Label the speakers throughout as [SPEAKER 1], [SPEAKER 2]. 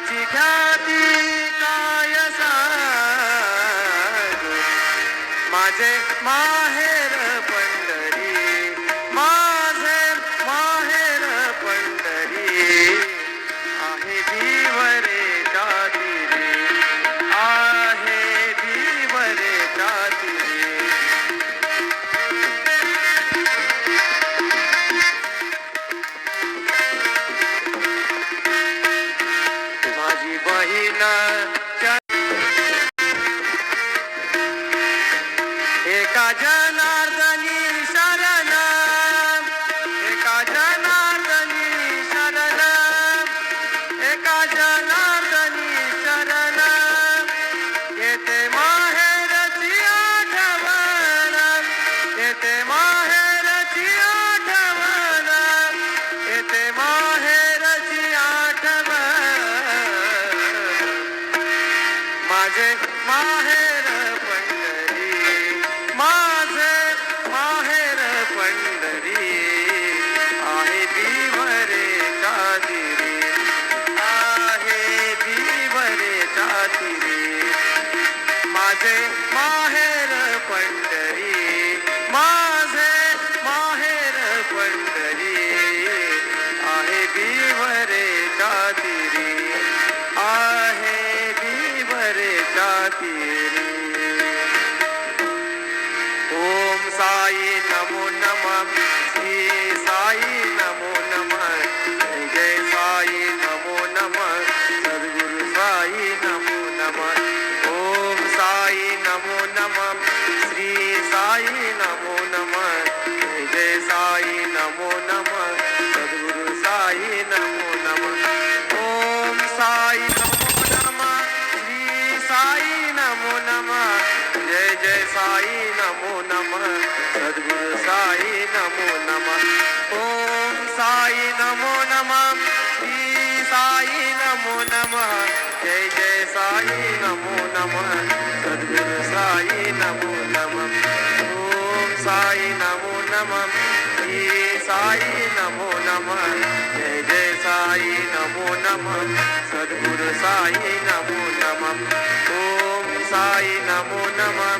[SPEAKER 1] त्याची ख्याती काय सांगू, माझे माहेर पंढरी, माझे माहेर पंढरी, आहे जीव रे तीरे, आहे जीव रे तीरे. माझी बहीण एका जनार्दनी शरण, एका जनार्दनी शरण, एका जनार्दनी शरण, येते माहेरची आठवण, येते माहेरची आठवण, येते माहेरची आठवण, माझे माहेर पंढरी, माझे माहेर पंढरी, आहे जीव रे तीरे, आहे जीव रे तीरे. माझे माहेर पंढरी, माझे माहेर पंढरी, आहे जीव रे तीरे, आहे जीव रे तीरे. ओम साई नमो नमः, श्री साई नमो नमः, जय साई नमो नमः, सद्गुरु साई नमो नमः. ओम साई नमो नमः, श्री साई नमो नमः, जय साई नमो नमः, सद्गुरु साई नमो नमः. ओम साई नमो नमः, श्री साई नमो नमः, जय जय साई नमो नमः, सद्गुरु साई नमो नमः. ओम साई नमो नमः, श्री साई नमो नमः, जय जय साई नमो नमः, सद्गुरु साई नमो नमः. ओम साई नमो नमः, श्री साई नमो नमः, जय जय साई नमो नमः, सद्गुरु साई नमो नमः. ओम साई नमो नमः,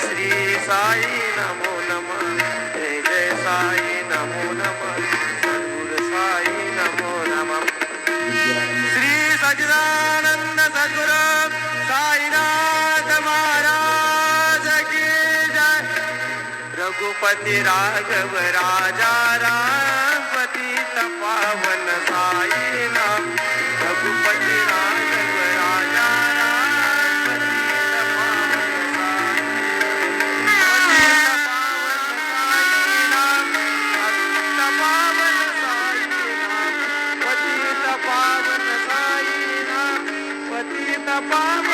[SPEAKER 1] श्री साई नमो नमः, जय जय साई नमो नमः, सद्गुरु साई नमो नमः. श्री सच्चिदानंद सद्गुरु साईनाथ महाराज की जय. रघुपति राघव राजा राम, पतित पावन साई नाम. रघुपति राघव राजा राम, पतित पावन साई नाम, पतित पावन साई नाम, पतित पावन साई नाम, पतित पावन